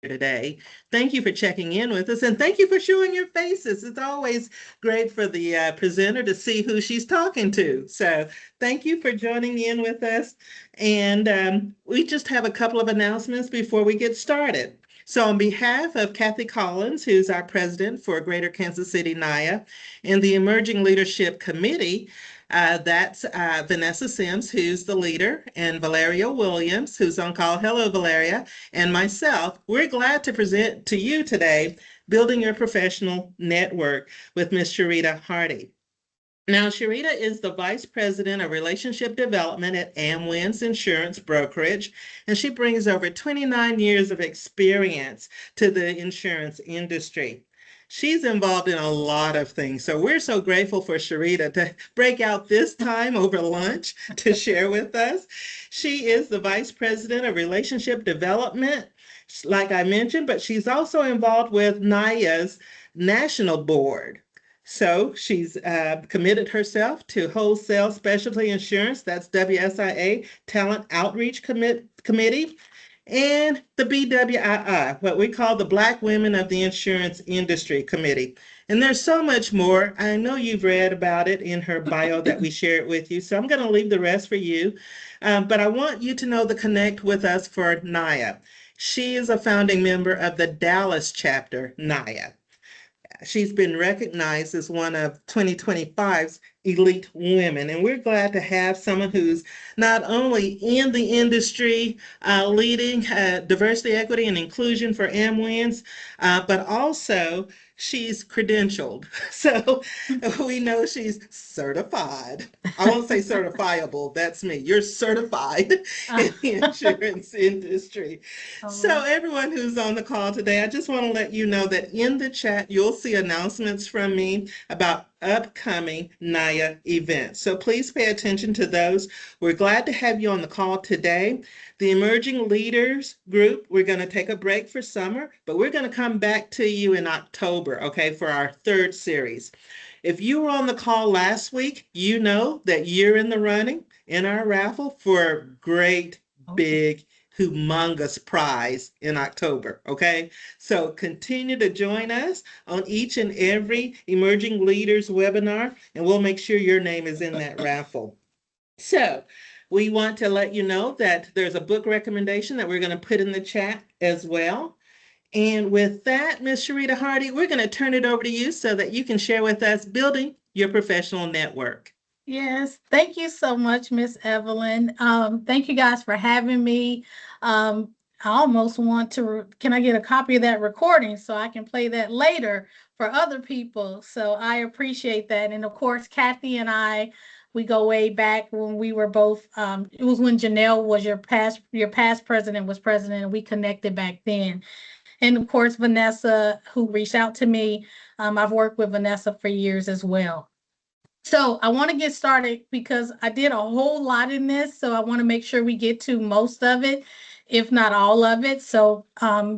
today. Thank you for checking in with us and thank you for showing your faces. It's always great for the presenter to see who she's talking to. So thank you for joining in with us. And we just have a couple of announcements before we get started. So, on behalf of Kathy Collins, who's our president for Greater Kansas City NIA, and the Emerging Leadership Committee, that's Vanessa Sims, who's the leader, and Valeria Williams, who's on call. Hello, Valeria, and myself. We're glad to present to you today Building Your Professional Network with Miss Sherita Hardy. Now, Sherita is the Vice President of Relationship Development at Amwins Insurance Brokerage, and she brings over 29 years of experience to the insurance industry. She's involved in a lot of things, so we're so grateful for Sherita to break out this time over lunch to share with us. She is the Vice President of Relationship Development, like I mentioned, but she's also involved with NIA's National Board. So she's committed herself to Wholesale Specialty Insurance, that's WSIA Talent Outreach Committee, and the BWII, what we call the Black Women of the Insurance Industry Committee. And there's so much more. I know you've read about it in her bio that we shared with you, so I'm going to leave the rest for you. But I want you to know the connect with us for NIA. She is a founding member of the Dallas chapter, NIA. She's been recognized as one of 2025's elite women, and we're glad to have someone who's not only in the industry leading diversity, equity, and inclusion for AmWins, but also she's credentialed. So we know she's certified. I won't say certifiable, that's me. You're certified in the insurance industry. So everyone who's on the call today, I just want to let you know that in the chat, you'll see announcements from me about upcoming NIA events. So please pay attention to those. We're glad to have you on the call today. The Emerging Leaders Group, we're going to take a break for summer, but we're going to come back to you in October, okay, for our third series. If you were on the call last week, you know that you're in the running in our raffle for a great, big, humongous prize in October, okay? So continue to join us on each and every Emerging Leaders webinar, and we'll make sure your name is in that raffle. So we want to let you know that there's a book recommendation that we're going to put in the chat as well. And with that, Ms. Sherita Hardy, we're going to turn it over to you so that you can share with us Building Your Professional Network. Yes, thank you so much, Miss Evelyn. Thank you guys for having me. I almost want to, can I get a copy of that recording so I can play that later for other people? So I appreciate that. And of course, Kathy and I, we go way back when we were both, it was when Janelle was your past president was president, and we connected back then. And of course, Vanessa, who reached out to me, I've worked with Vanessa for years as well. So I want to get started because I did a whole lot in this. So I want to make sure we get to most of it, if not all of it. So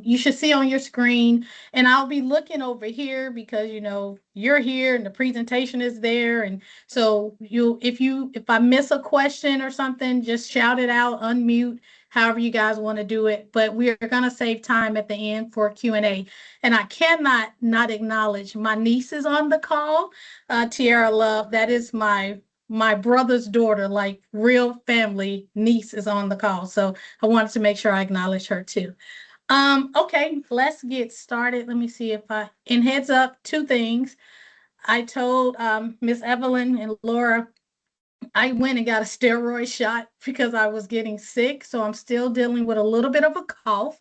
you should see on your screen, and I'll be looking over here because, you know, you're here and the presentation is there. And so if I miss a question or something, just shout it out, unmute, however you guys want to do it. But we're going to save time at the end for Q&A. And I cannot not acknowledge my niece is on the call, Tiara Love. That is my brother's daughter, like real family niece is on the call. So I wanted to make sure I acknowledge her too. Okay, let's get started. Let me see if in heads up, two things. I told Miss Evelyn and Laura, I went and got a steroid shot because I was getting sick. So I'm still dealing with a little bit of a cough.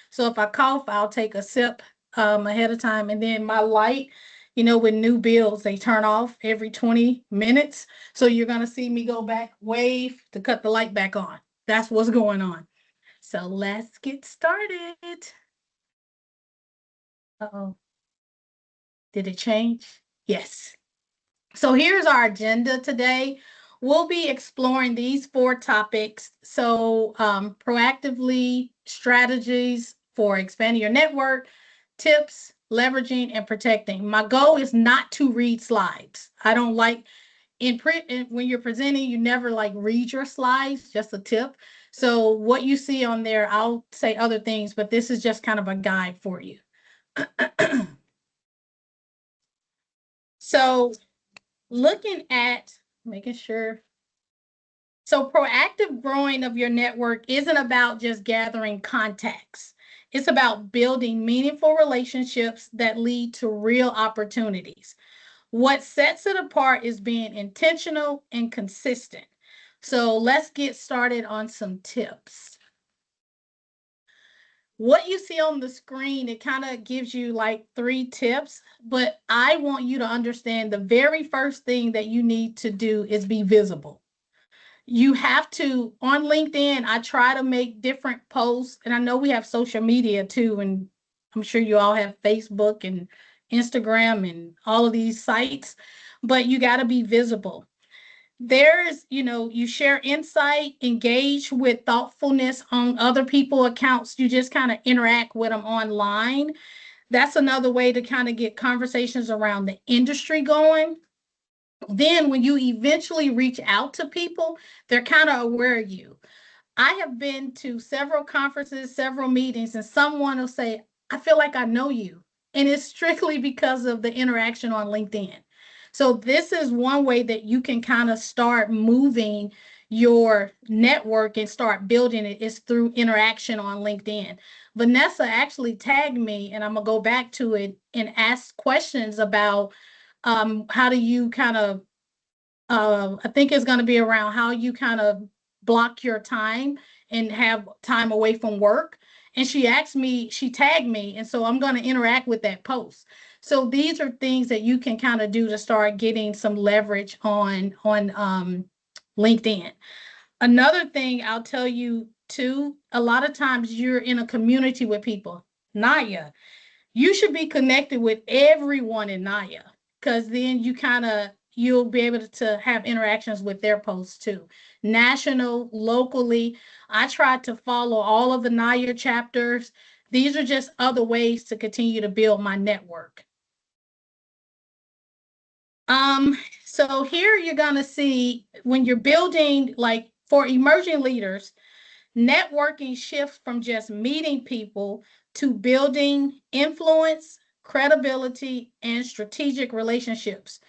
So if I cough, I'll take a sip ahead of time. And then my light, you know, with new builds, they turn off every 20 minutes. So you're going to see me go back, wave to cut the light back on. That's what's going on. So let's get started. Uh-oh. Did it change? Yes. So here's our agenda today. We'll be exploring these 4 topics. So proactively strategies for expanding your network, tips, leveraging, and protecting. My goal is not to read slides. I don't like in print, when you're presenting, you never like read your slides, just a tip. So what you see on there, I'll say other things, but this is just kind of a guide for you. So looking at making sure. So proactive growing of your network isn't about just gathering contacts. It's about building meaningful relationships that lead to real opportunities. What sets it apart is being intentional and consistent. So let's get started on some tips. What you see on the screen, it kind of gives you like 3 tips, but I want you to understand the very first thing that you need to do is be visible. You have to, on LinkedIn, I try to make different posts, and I know we have social media too, and I'm sure you all have Facebook and Instagram and all of these sites, but you got to be visible. There's, you share insight, engage with thoughtfulness on other people accounts. You just kind of interact with them online. That's another way to kind of get conversations around the industry going. Then when you eventually reach out to people, they're kind of aware of you. I have been to several conferences, several meetings, and someone will say, I feel like I know you. And it's strictly because of the interaction on LinkedIn. So, this is one way that you can kind of start moving your network and start building it is through interaction on LinkedIn. Vanessa actually tagged me, and I'm going to go back to it and ask questions about how do you kind of I think it's going to be around how you kind of block your time and have time away from work. And she asked me, she tagged me, and so I'm going to interact with that post. So these are things that you can kind of do to start getting some leverage on LinkedIn. Another thing I'll tell you too, a lot of times you're in a community with people. Naya, you should be connected with everyone in Naya because then you'll be able to have interactions with their posts too. National, locally. I tried to follow all of the Naya chapters. These are just other ways to continue to build my network. Um, so here you're gonna see when you're building, like for emerging leaders, networking shifts from just meeting people to building influence, credibility, and strategic relationships.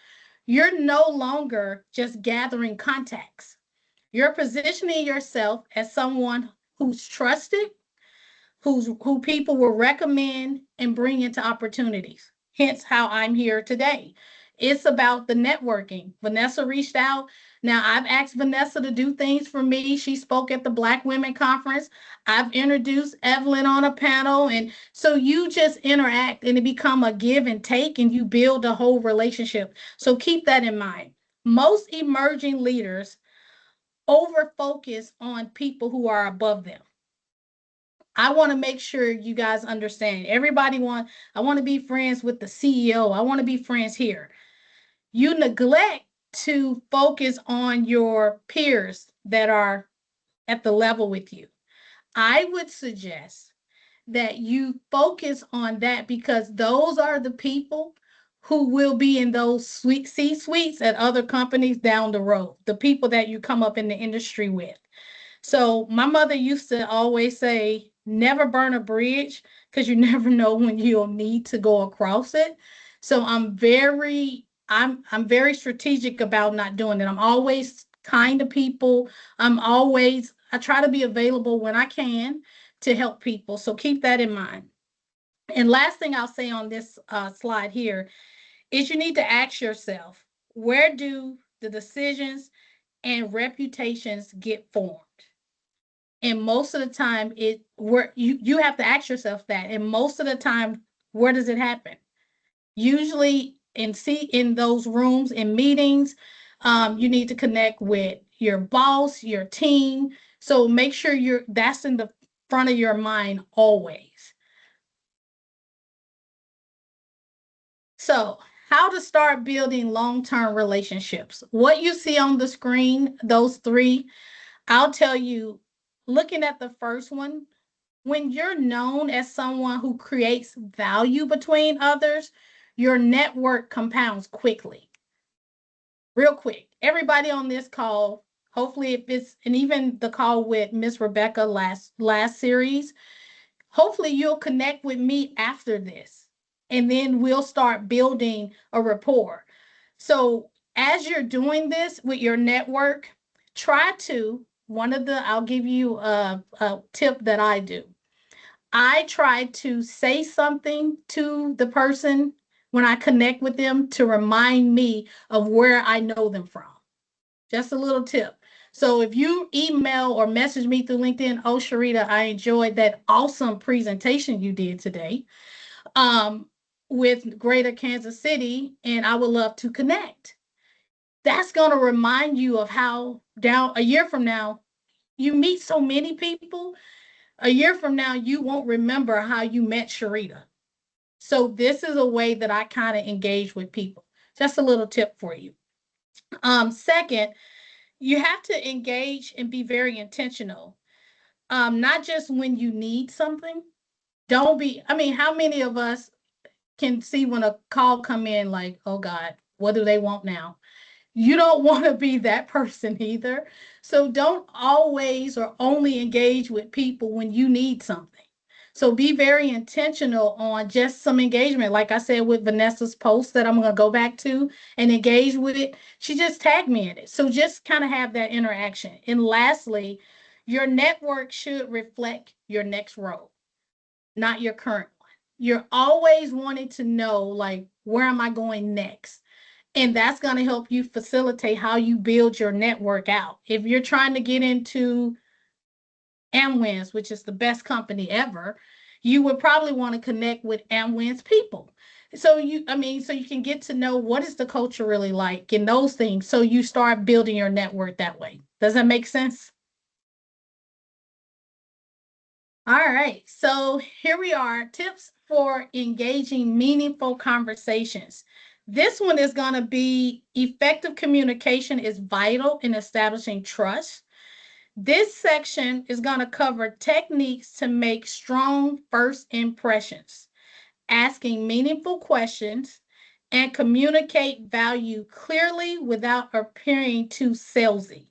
You're no longer just gathering contacts. You're positioning yourself as someone who's trusted, who people will recommend and bring into opportunities. Hence how I'm here today. It's about the networking. Vanessa reached out. Now I've asked Vanessa to do things for me. She spoke at the Black Women Conference. I've introduced Evelyn on a panel. And so you just interact and it become a give and take and you build a whole relationship. So keep that in mind. Most emerging leaders over focus on people who are above them. I want to make sure you guys understand. I want to be friends with the CEO. I want to be friends here. You neglect to focus on your peers that are at the level with you. I would suggest that you focus on that because those are the people who will be in those sweet C suites at other companies down the road, the people that you come up in the industry with. So my mother used to always say, never burn a bridge because you never know when you'll need to go across it. So I'm very strategic about not doing it. I'm always kind to people. I try to be available when I can to help people. So keep that in mind. And last thing I'll say on this slide here is you need to ask yourself, where do the decisions and reputations get formed? And most of the time you have to ask yourself that, and most of the time, where does it happen? Usually in those rooms in meetings. You need to connect with your boss, your team, so make sure that's in the front of your mind always. So how to start building long-term relationships. What you see on the screen, those 3, I'll tell you, looking at the first one, when you're known as someone who creates value between others, your network compounds quickly, real quick. Everybody on this call Hopefully, if it's, and even the call with Miss Rebecca last series, hopefully you'll connect with me after this, and then we'll start building a rapport. So as you're doing this with your network, try to, I'll give you a tip that I do. I try to say something to the person when I connect with them to remind me of where I know them from. Just a little tip. So if you email or message me through LinkedIn, oh, Sherita, I enjoyed that awesome presentation you did today, um, with Greater Kansas City, and I would love to connect. That's going to remind you of how down a year from now, you meet so many people. A year from now, you won't remember how you met Sharita. So this is a way that I kind of engage with people. Just a little tip for you. Second, you have to engage and be very intentional. Not just when you need something. Don't be, I mean, how many of us can see when a call come in like, oh God, what do they want now? You don't want to be that person either. So don't always or only engage with people when you need something. So be very intentional on just some engagement. Like I said with Vanessa's post that I'm going to go back to and engage with it, she just tagged me in it. So just kind of have that interaction. And lastly, your network should reflect your next role, not your current one. You're always wanting to know, like, where am I going next? And that's going to help you facilitate how you build your network out. If you're trying to get into Amwins, which is the best company ever, you would probably want to connect with Amwins people. So you can get to know what is the culture really like and those things. So you start building your network that way. Does that make sense? All right. So here we are, tips for engaging meaningful conversations. This one is going to be effective communication is vital in establishing trust. This section is going to cover techniques to make strong first impressions, asking meaningful questions, and communicate value clearly without appearing too salesy.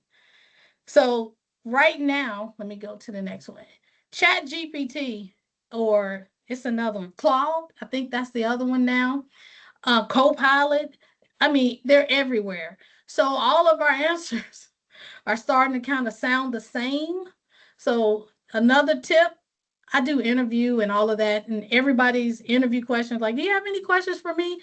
So, right now, let me go to the next one. Chat GPT, or it's another one, Claude, I think that's the other one now. Copilot, I mean, they're everywhere. So, all of our answers are starting to kind of sound the same. So another tip, I do interview and all of that, and everybody's interview questions like, do you have any questions for me?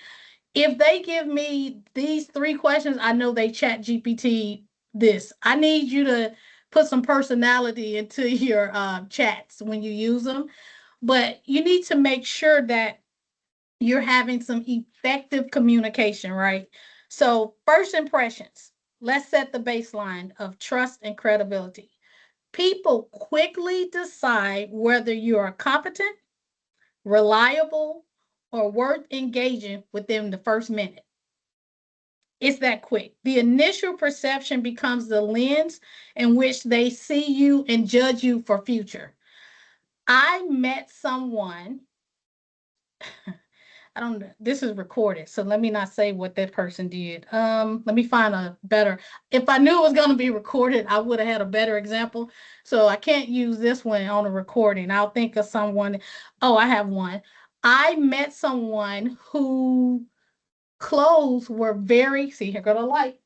If they give me these three questions, I know they chat GPT this. I need you to put some personality into your chats when you use them, but you need to make sure that you're having some effective communication, right? So, first impressions, let's set the baseline of trust and credibility. People quickly decide whether you are competent, reliable, or worth engaging within the first minute. It's that quick. The initial perception becomes the lens in which they see you and judge you for future. I met someone, I don't know. This is recorded, so let me not say what that person did. Let me find a better. If I knew it was going to be recorded, I would have had a better example. So I can't use this one on a recording. I'll think of someone. Oh, I have one. I met someone who clothes were very, see, here go the light,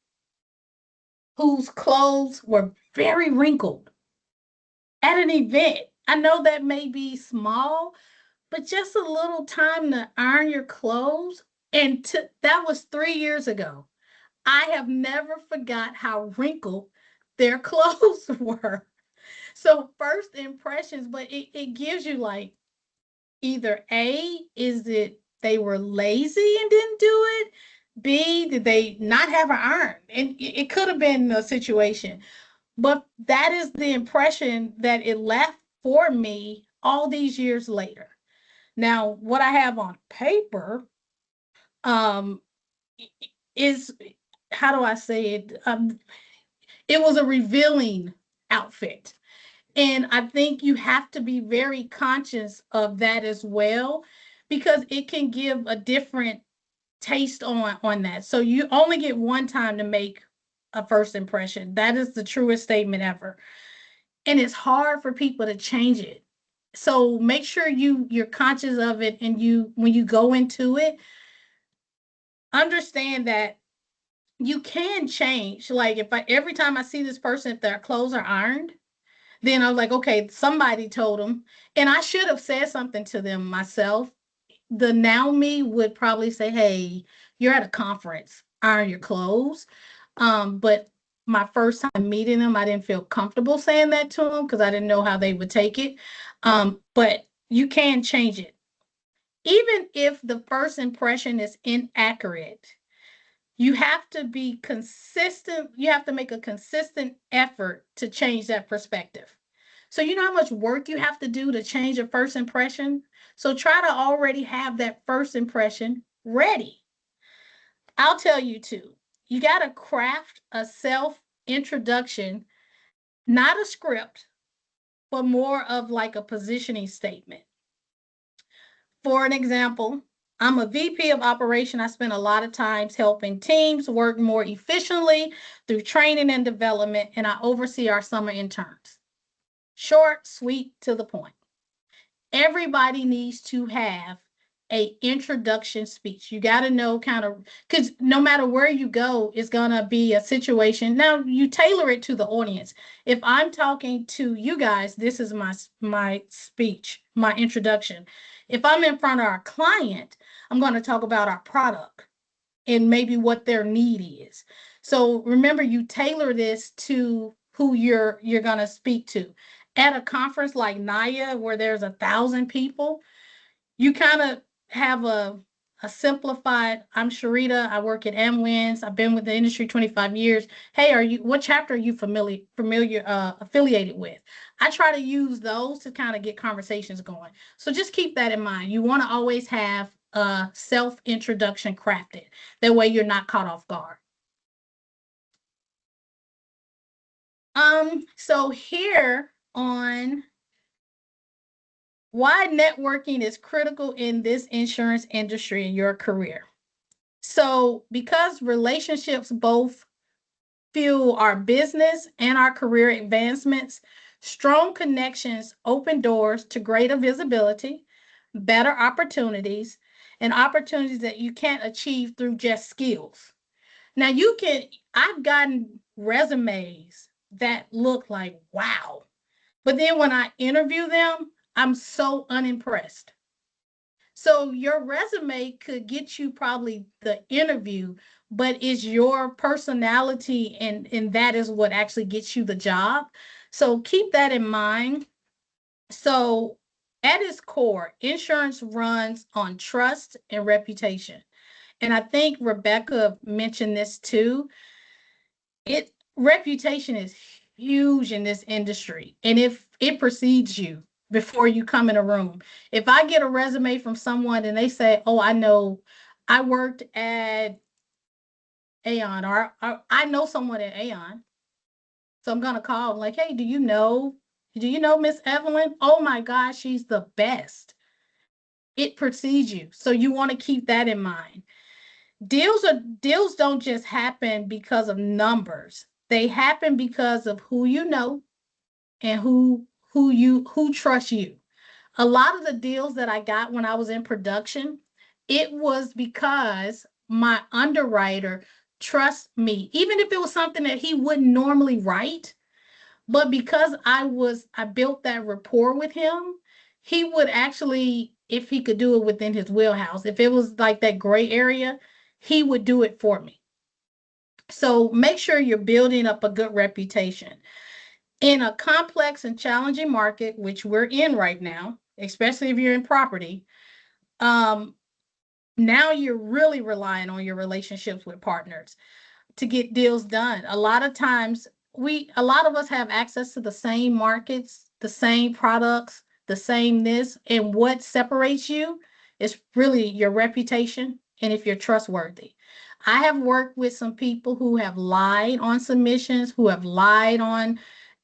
whose clothes were very wrinkled at an event. I know that may be small, but just a little time to iron your clothes. And that was 3 years ago. I have never forgot how wrinkled their clothes were. So first impressions, but it gives you like either A, is it they were lazy and didn't do it? B, did they not have an iron? And it could have been a situation. But that is the impression that it left for me all these years later. Now, what I have on paper um, is, how do I say it? It was a revealing outfit. And I think you have to be very conscious of that as well, because it can give a different taste on that. So you only get one time to make a first impression. That is the truest statement ever. And it's hard for people to change it. So make sure you're conscious of it, and you, when you go into it, understand that you can change. Like, if I, every time I see this person, if their clothes are ironed, then I was like, okay, somebody told them, and I should have said something to them myself. The now me would probably say, hey, you're at a conference, iron your clothes. But my first time meeting them, I didn't feel comfortable saying that to them because I didn't know how they would take it. But you can change it. Even if the first impression is inaccurate, you have to be consistent. You have to make a consistent effort to change that perspective. So, you know how much work you have to do to change a first impression? So, try to already have that first impression ready. I'll tell you too, you got to craft a self introduction, not a script, but more of like a positioning statement. For an example, I'm a VP of operation. I spend a lot of times helping teams work more efficiently through training and development, and I oversee our summer interns. Short, sweet, to the point. Everybody needs to have a introduction speech. You got to know kind of, because no matter where you go, it's gonna be a situation. Now you tailor it to the audience. If I'm talking to you guys, this is my speech, my introduction. If I'm in front of our client, I'm going to talk about our product and maybe what their need is. So remember, you tailor this to who you're going to speak to. At a conference like NIA, where there's 1,000 people, you kind of have a simplified, I'm Sherita, I work at Amwins, I've been with the industry 25 years. Hey, are you, what chapter are you affiliated with? I try to use those to kind of get conversations going. So just keep that in mind. You want to always have a self introduction crafted. That way you're not caught off guard. So here on why networking is critical in this insurance industry in your career. So, because relationships both fuel our business and our career advancements, strong connections open doors to greater visibility, better opportunities, and opportunities that you can't achieve through just skills. Now, I've gotten resumes that look like, wow. But then when I interview them, I'm so unimpressed. So your resume could get you probably the interview, but it's your personality, and that is what actually gets you the job. So keep that in mind. So at its core, insurance runs on trust and reputation. And I think Rebecca mentioned this too. It Reputation is huge in this industry, and if it precedes you before you come in a room. If I get a resume from someone and they say, oh, I know, I worked at Aon, or I know someone at Aon, so I'm going to call like, hey, do you know Miss Evelyn? Oh my gosh, she's the best. It precedes you, so you want to keep that in mind. Deals don't just happen because of numbers. They happen because of who you know, and who trusts you. A lot of the deals that I got when I was in production, it was because my underwriter trusts me, even if it was something that he wouldn't normally write. But because I built that rapport with him, he would actually, if he could do it within his wheelhouse, if it was like that gray area, he would do it for me. So make sure you're building up a good reputation. In a complex and challenging market, which we're in right now, especially if you're in property, um, now you're really relying on your relationships with partners to get deals done. A lot of us have access to the same markets, the same products, the same this, and what separates you is really your reputation and if you're trustworthy. I have worked with some people who have lied on submissions, who have lied on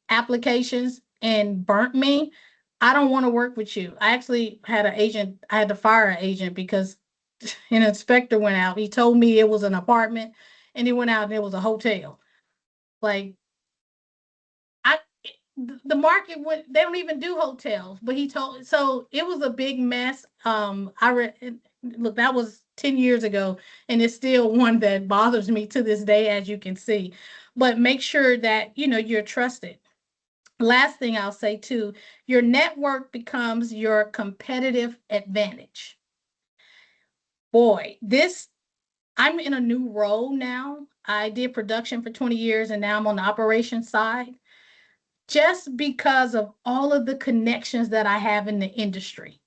applications and burnt me. I don't want to work with you. I actually I had to fire an agent because an inspector went out. He told me it was an apartment, and he went out and it was a hotel. Like I the market would they don't even do hotels, but he told so it was a big mess. I read look, that was 10 years ago, and it's still one that bothers me to this day, as you can see. But make sure that you're trusted. Last thing I'll say too, your network becomes your competitive advantage. Boy, this I'm in a new role now. I did production for 20 years and now I'm on the operations side just because of all of the connections that I have in the industry.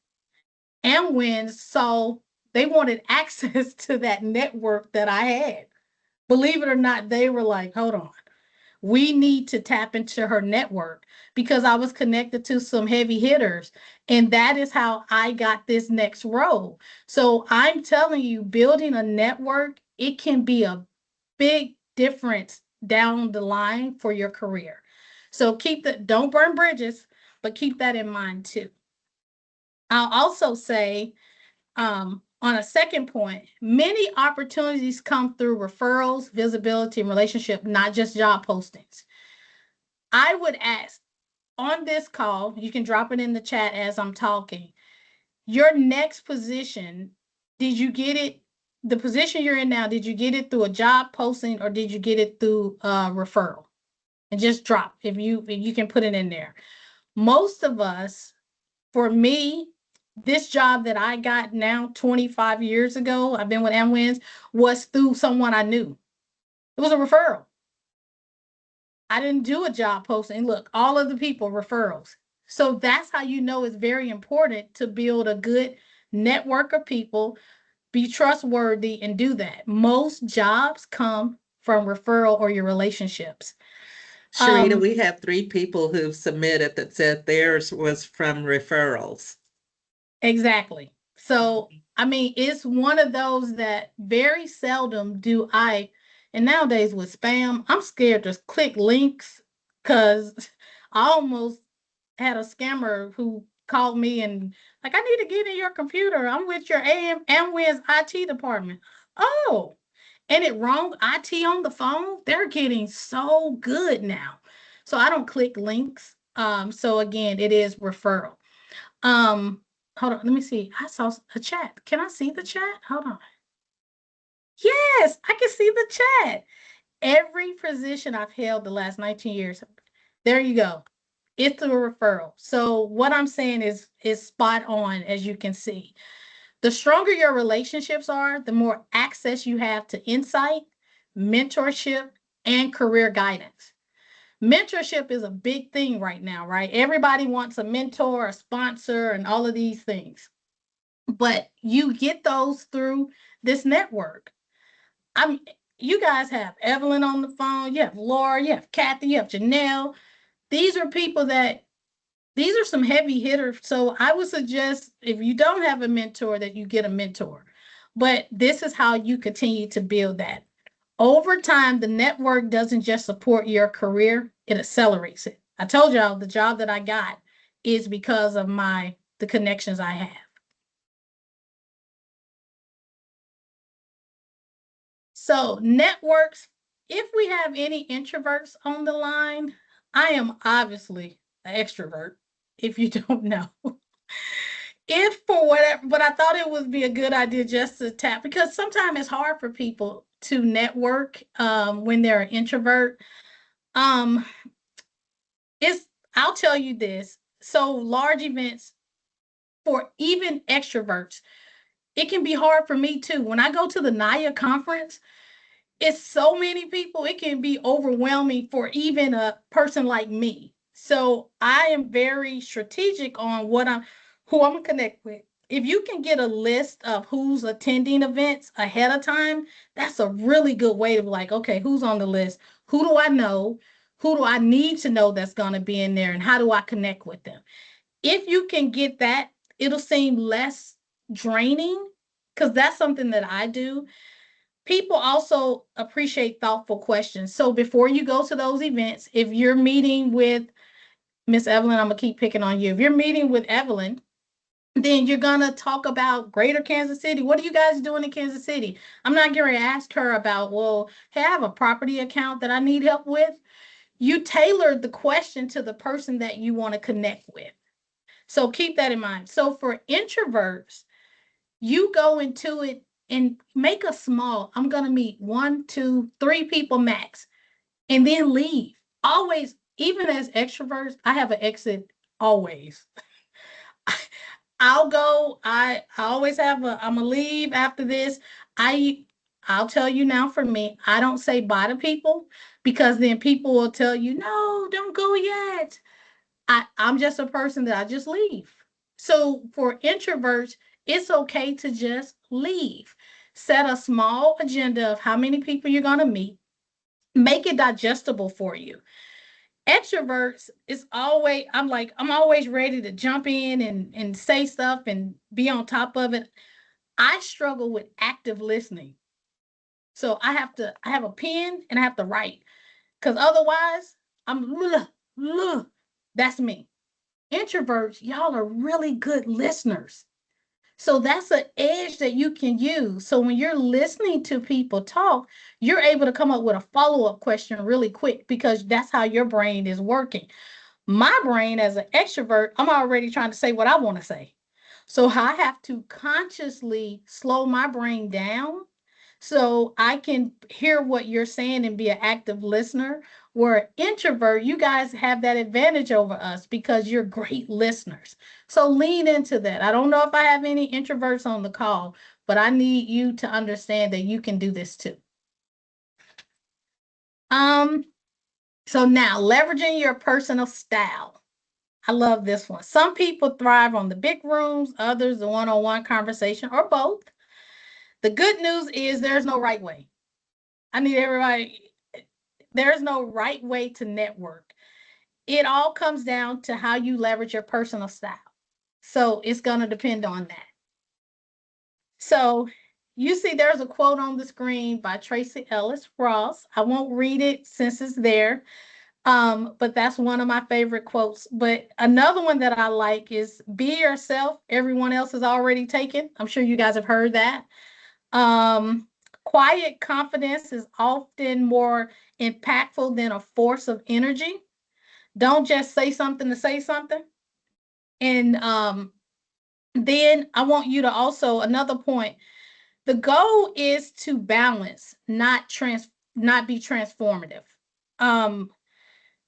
And when so they wanted access to that network that I had. Believe it or not, they were like, hold on, we need to tap into her network because I was connected to some heavy hitters. And that is how I got this next role. So I'm telling you, building a network, it can be a big difference down the line for your career. So don't burn bridges, but keep that in mind too. I'll also say, on a second point, many opportunities come through referrals, visibility, and relationship, not just job postings. I would ask on this call, you can drop it in the chat as I'm talking. Your next position, did you get it? The position you're in now, did you get it through a job posting or did you get it through a referral? And just drop if you can put it in there. Most of us, for me, this job that I got now 25 years ago, I've been with Amwins, was through someone I knew. It was a referral. I didn't do a job posting. Look, all of the people referrals. So that's how you know it's very important to build a good network of people, be trustworthy, and do that. Most jobs come from referral or your relationships. Sharita, Um, we have three people who've submitted that said theirs was from referrals. exactly. So, I mean, it's one of those that very seldom do I, and nowadays with spam, I'm scared to click links because I almost had a scammer who called me and like, I need to get in your computer. I'm with your Amwins IT department. Oh, and it wrong IT on the phone. They're getting so good now. So I don't click links. So again, it is referral. Um, hold on, let me see. I saw a chat. Can I see the chat? Hold on. Yes, I can see the chat. Every position I've held the last 19 years. There you go. It's a referral. So what I'm saying is spot on, as you can see. The stronger your relationships are, the more access you have to insight, mentorship, and career guidance. Mentorship is a big thing right now, right? Everybody wants a mentor, a sponsor, and all of these things. But you get those through this network. I'm you guys have Evelyn on the phone, you have Laura, you have Kathy, you have Janelle. These are people that these are some heavy hitters. So I would suggest if you don't have a mentor that you get a mentor. But this is how you continue to build that. Over time, the network doesn't just support your career, it accelerates it. I told y'all the job that I got is because of the connections I have. So networks, if we have any introverts on the line, I am obviously an extrovert, if you don't know. If for whatever, but I thought it would be a good idea just to tap because sometimes it's hard for people to network when they're an introvert. Um, it's I'll tell you this. So large events for even extroverts, it can be hard for me too. When I go to the NIA conference, it's so many people, it can be overwhelming for even a person like me. So I am very strategic on who I'm gonna connect with. If you can get a list of who's attending events ahead of time, that's a really good way to be like, okay, who's on the list? Who do I know? Who do I need to know that's gonna be in there? And how do I connect with them? If you can get that, it'll seem less draining because that's something that I do. People also appreciate thoughtful questions. So before you go to those events, if you're meeting with Miss Evelyn, I'm gonna keep picking on you. If you're meeting with Evelyn, then you're gonna talk about Greater Kansas City. What are you guys doing in Kansas City? I'm not gonna ask her about, well, hey, I have a property account that I need help with. you tailor the question to the person that you want to connect with. So keep that in mind. So for introverts, you go into it and make a small, I'm going to meet one, two, three people max, and then leave. Always, even as extroverts, I have an exit always. I'll go. I always have a. I'm gonna leave after this. I I'll tell you now. For me, I don't say bye to people because then people will tell you, no, don't go yet. I'm just a person that I just leave. So for introverts, it's okay to just leave. Set a small agenda of how many people you're gonna meet. Make it digestible for you. Extroverts is always, I'm always ready to jump in and say stuff and be on top of it. I struggle with active listening. So I have a pen and I have to write because otherwise I'm that's me. Introverts, y'all are really good listeners. So that's an edge that you can use. So when you're listening to people talk, you're able to come up with a follow-up question really quick because that's how your brain is working. My brain, as an extrovert, I'm already trying to say what I want to say. So I have to consciously slow my brain down so I can hear what you're saying and be an active listener. Where introvert, you guys have that advantage over us because you're great listeners. So lean into that. I don't know if I have any introverts on the call, but I need you to understand that you can do this too. Um, so now leveraging your personal style. I love this one. Some people thrive on the big rooms, others the one-on-one conversation, or both. The good news is there's no right way. I need everybody, there's no right way to network. It all comes down to how you leverage your personal style. So it's going to depend on that. So you see, there's a quote on the screen by Tracy Ellis Ross. I won't read it since it's there. But that's one of my favorite quotes. But another one that I like is be yourself. Everyone else is already taken. I'm sure you guys have heard that. Um, Quiet confidence is often more impactful than a force of energy. Don't just say something to say something. And then I want you to also another point. The goal is to balance, not be transformative. Um,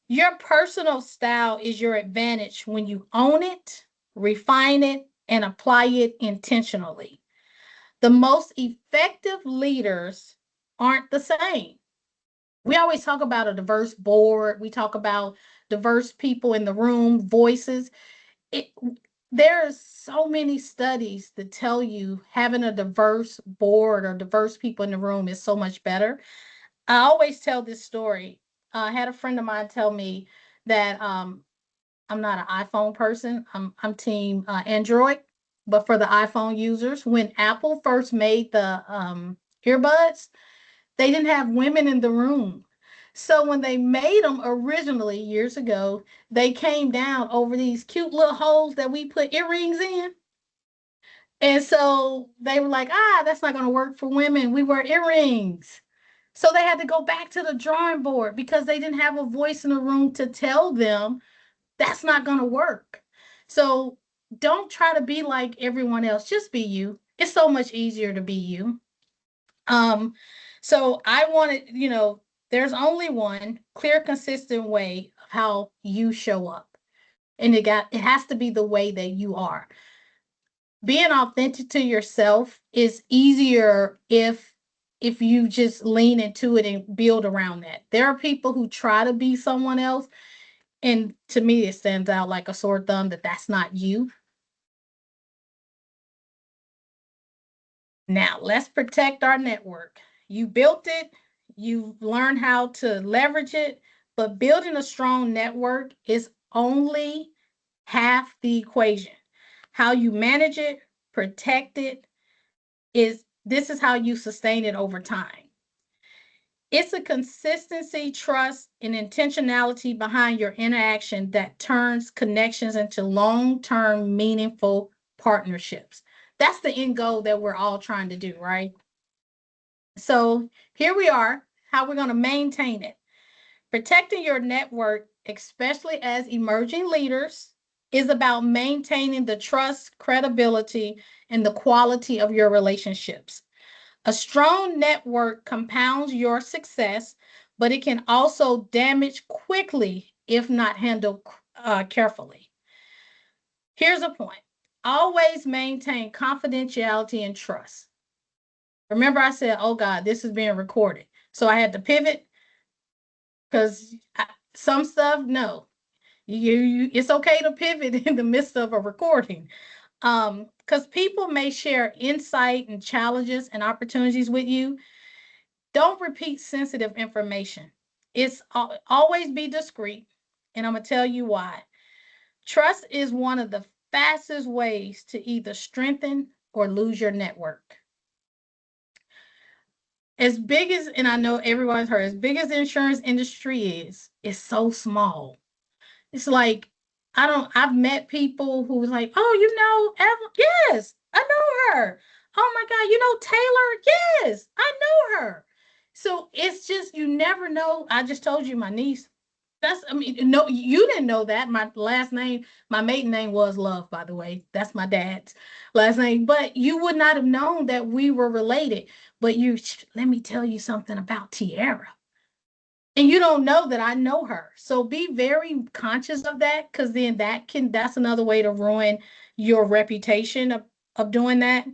Your personal style is your advantage when you own it, refine it, and apply it intentionally. The most effective leaders aren't the same. We always talk about a diverse board, we talk about diverse people in the room, voices. It, there's so many studies that tell you having a diverse board or diverse people in the room is so much better. I always tell this story. I had a friend of mine tell me that I'm not an iPhone person. I'm team Android, but for the iPhone users, when Apple first made the earbuds, they didn't have women in the room. So when they made them originally years ago, they came down over these cute little holes that we put earrings in. And so they were like, that's not going to work for women. We wear earrings. So they had to go back to the drawing board because they didn't have a voice in the room to tell them that's not going to work. So don't try to be like everyone else. Just be you. It's so much easier to be you. Um, so I wanted, there's only one clear, consistent way of how you show up. And it has to be the way that you are. Being authentic to yourself is easier if you just lean into it and build around that. There are people who try to be someone else, and to me it stands out like a sore thumb that that's not you. Now let's protect our network. You built it, you learned how to leverage it, but building a strong network is only half the equation. How you manage it, protect it, is this is how you sustain it over time. It's a consistency, trust, and intentionality behind your interaction that turns connections into long-term, meaningful partnerships. That's the end goal that we're all trying to do, right? So here we are, how we're going to maintain it. Protecting your network, especially as emerging leaders, is about maintaining the trust, credibility, and the quality of your relationships. A strong network compounds your success, but it can also damage quickly if not handled carefully. Here's a point: always maintain confidentiality and trust. Remember, I said, oh God, this is being recorded. So I had to pivot because some stuff, no, it's okay to pivot in the midst of a recording. Because people may share insight and challenges and opportunities with you. Don't repeat sensitive information. It's always be discreet, and I'm gonna tell you why. Trust is one of the fastest ways to either strengthen or lose your network. As big as, and I know everyone's heard, as big as the insurance industry is, it's so small. It's like, I've met people who was like, oh, yes, I know her. Oh my God, Taylor? Yes, I know her. So it's just, you never know. I just told you my niece. I mean, no, you didn't know that. My last name, my maiden name was Love, by the way. That's my dad's last name. But you would not have known that we were related. But let me tell you something about Tiara. And you don't know that I know her. So be very conscious of that, because then that's another way to ruin your reputation of doing that.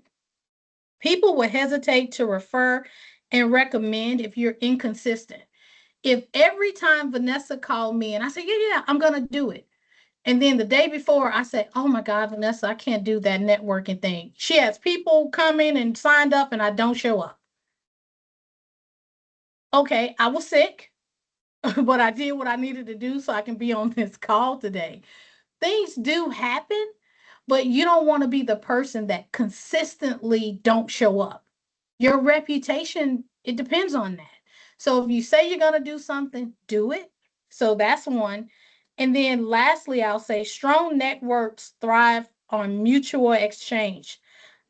People will hesitate to refer and recommend if you're inconsistent. If every time Vanessa called me and I said, yeah, I'm going to do it. And then the day before I said, oh my God, Vanessa, I can't do that networking thing. She has people coming and signed up and I don't show up. Okay, I was sick, but I did what I needed to do so I can be on this call today. Things do happen, but you don't want to be the person that consistently don't show up. Your reputation, it depends on that. So if you say you're going to do something, do it. So that's one. And then lastly, I'll say strong networks thrive on mutual exchange,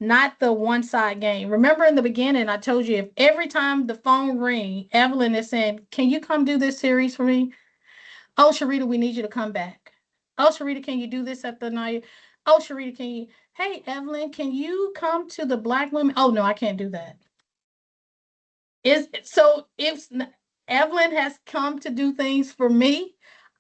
not the one side game. Remember in the beginning, I told you, if every time the phone ring, Evelyn is saying, can you come do this series for me? Oh, Sherita, we need you to come back. Oh, Sherita, can you do this at the night? Oh, Sherita, can you? Hey, Evelyn, can you come to the Black Women? Oh, no, I can't do that. Is so if Evelyn has come to do things for me,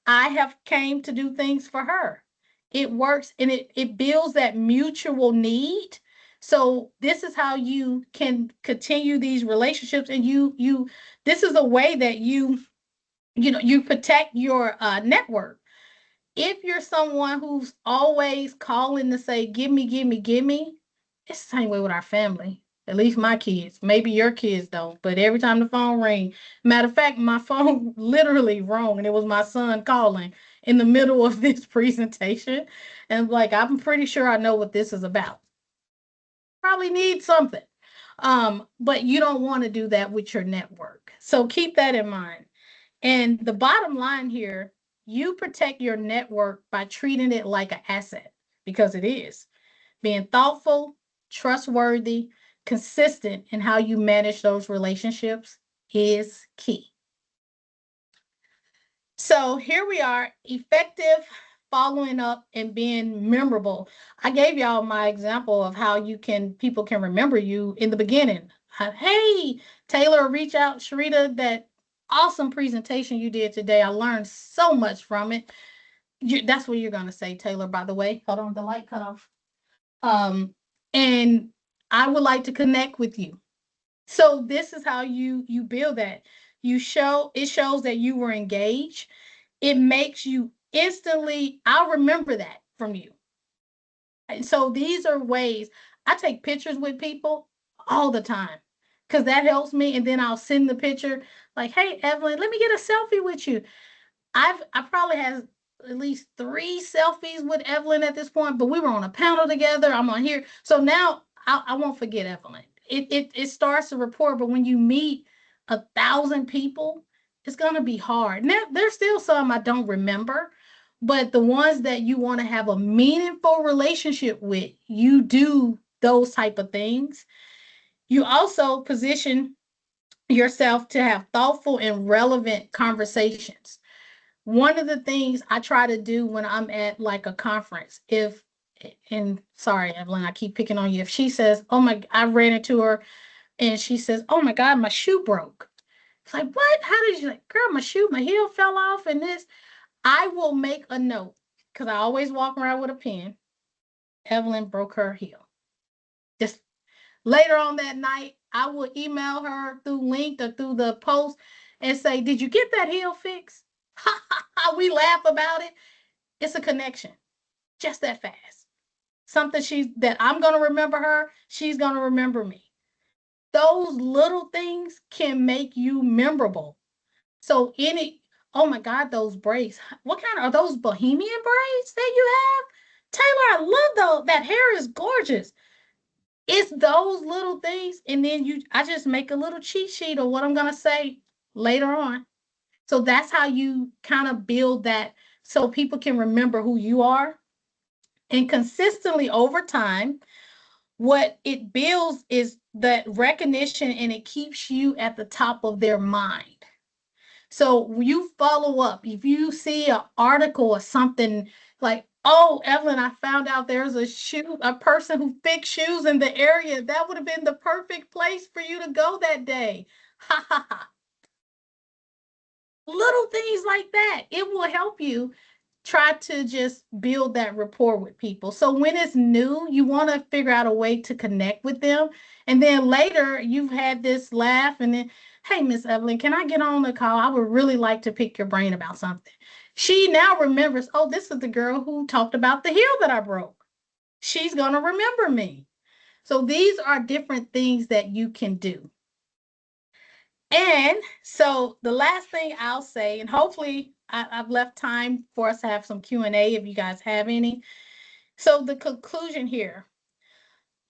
I have came to do things for her. It works, and it builds that mutual need. So this is how you can continue these relationships, and you this is a way that you protect your network. If you're someone who's always calling to say, give me, give me, give me, it's the same way with our family. At least my kids. Maybe your kids don't, but every time the phone rings, matter of fact, my phone literally rang, and it was my son calling in the middle of this presentation. And like, I'm pretty sure I know what this is about. Probably need something. But you don't want to do that with your network. So keep that in mind. And the bottom line here, you protect your network by treating it like an asset, because it is. Being thoughtful, trustworthy, consistent in how you manage those relationships is key. So here we are, effective following up and being memorable. I gave y'all my example of how people can remember you in the beginning. Hey, Taylor, reach out, Sherita, that awesome presentation you did today. I learned so much from it. That's what you're gonna say, Taylor, by the way. Hold on, the light cut off. And I would like to connect with you. So this is how you build that. It shows that you were engaged. It makes you instantly, I'll remember that from you. And so these are ways I take pictures with people all the time, because that helps me. And then I'll send the picture like, hey, Evelyn, let me get a selfie with you. I probably have at least 3 selfies with Evelyn at this point, but we were on a panel together. I'm on here. So now I won't forget Evelyn. It starts a rapport, but when you meet 1,000 people, it's gonna be hard. Now there's still some I don't remember, but the ones that you want to have a meaningful relationship with, you do those type of things. You also position yourself to have thoughtful and relevant conversations. One of the things I try to do when I'm at like a conference, if, and sorry, Evelyn, I keep picking on you. If she says, oh my, I ran into her and she says, oh my God, my shoe broke. It's like, what? How did you, like, girl, my heel fell off and this. I will make a note because I always walk around with a pen. Evelyn broke her heel. Just later on that night, I will email her through link or through the post and say, did you get that heel fixed? We laugh about it. It's a connection, just that fast. Something that I'm gonna remember her, she's gonna remember me. Those little things can make you memorable. So oh my God, those braids. What kind are those bohemian braids that you have? Taylor, I love those. That hair is gorgeous. It's those little things. And then I just make a little cheat sheet of what I'm gonna say later on. So that's how you kind of build that so people can remember who you are. And consistently over time, what it builds is that recognition and it keeps you at the top of their mind. So you follow up. If you see an article or something like, oh, Evelyn, I found out there's a person who fixed shoes in the area. That would have been the perfect place for you to go that day. Ha ha ha. Little things like that. It will help you try to just build that rapport with people. So when it's new, you want to figure out a way to connect with them. And then later you've had this laugh and then, hey, Miss Evelyn, can I get on the call? I would really like to pick your brain about something. She now remembers, oh, this is the girl who talked about the heel that I broke. She's going to remember me. So these are different things that you can do. And so the last thing I'll say, and hopefully I've left time for us to have some Q&A if you guys have any. So the conclusion here,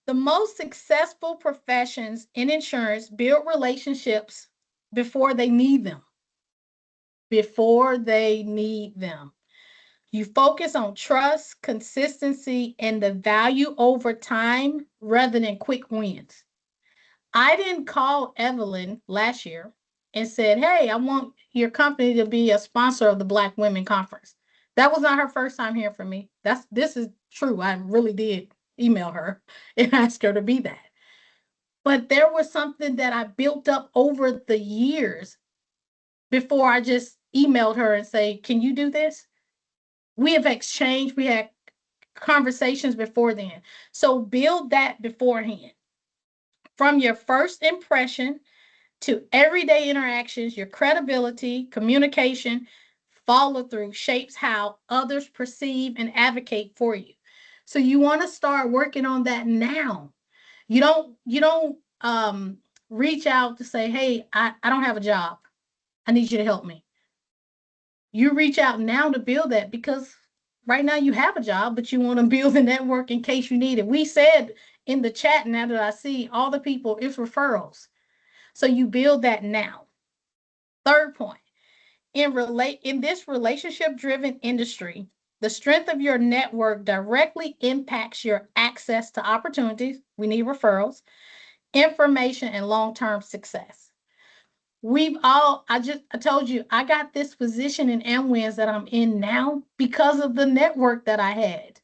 the most successful professions in insurance build relationships before they need them. Before they need them. You focus on trust, consistency, and the value over time rather than quick wins. I didn't call Evelyn last year and said, hey, I want your company to be a sponsor of the Black Women Conference. That was not her first time hearing from me. This is true. I really did email her and ask her to be that. But there was something that I built up over the years before I just emailed her and say, can you do this? We have exchanged, we had conversations before then. So build that beforehand. From your first impression to everyday interactions, your credibility, communication, follow through shapes how others perceive and advocate for you. So you want to start working on that now. You don't reach out to say, hey, I don't have a job. I need you to help me. You reach out now to build that because right now you have a job, but you want to build a network in case you need it. We said in the chat, now that I see all the people, it's referrals. So you build that now. Third point, in this relationship driven industry, the strength of your network directly impacts your access to opportunities. We need referrals, information, and long-term success. I told you, I got this position in Amwins that I'm in now because of the network that I had.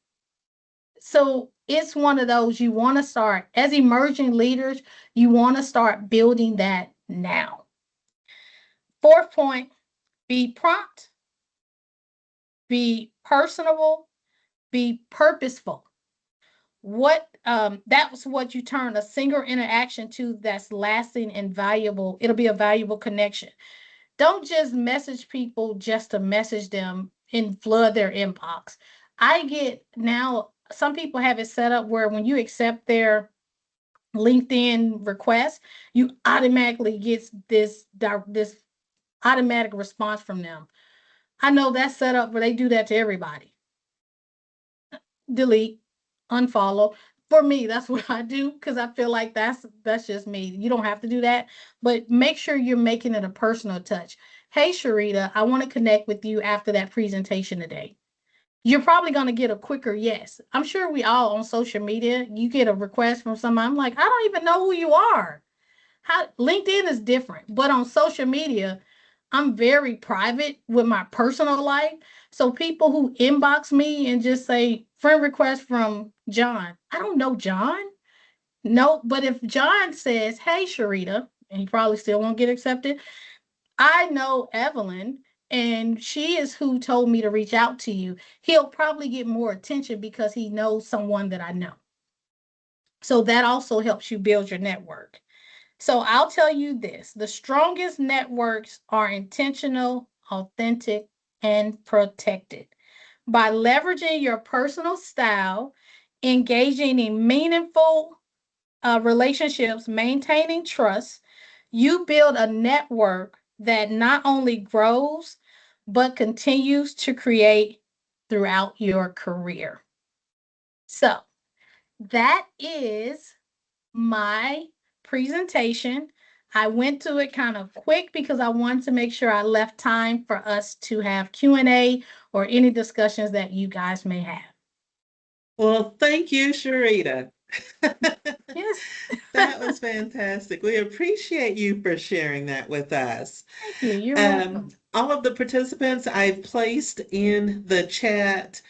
So it's one of those you want to start as emerging leaders, you want to start building that now. Fourth point, be prompt, be personable, be purposeful. That was what you turn a single interaction to that's lasting and valuable. It'll be a valuable connection. Don't just message people just to message them and flood their inbox. I get now, some people have it set up where when you accept their LinkedIn request, you automatically get this automatic response from them. I know that's set up where they do that to everybody. Delete, unfollow. For me, that's what I do because I feel like that's just me. You don't have to do that, but make sure you're making it a personal touch. Hey, Sherita, I want to connect with you after that presentation today. You're probably going to get a quicker yes. I'm sure we all on social media, you get a request from somebody. I'm like, I don't even know who you are. how LinkedIn is different, but on social media, I'm very private with my personal life. So people who inbox me and just say friend request from John, I don't know John. No, but if John says, "Hey, Sharita," and he probably still won't get accepted, I know Evelyn, and she is who told me to reach out to you. He'll probably get more attention because he knows someone that I know. So that also helps you build your network. So I'll tell you this, the strongest networks are intentional, authentic, and protected. By leveraging your personal style, engaging in meaningful relationships, maintaining trust, you build a network that not only grows, but continues to create throughout your career. So that is my presentation. I went to it kind of quick because I wanted to make sure I left time for us to have Q&A or any discussions that you guys may have. Well, thank you, Sharita. Yes. That was fantastic. We appreciate you for sharing that with us. Thank you. You're welcome. All of the participants I've placed in the chat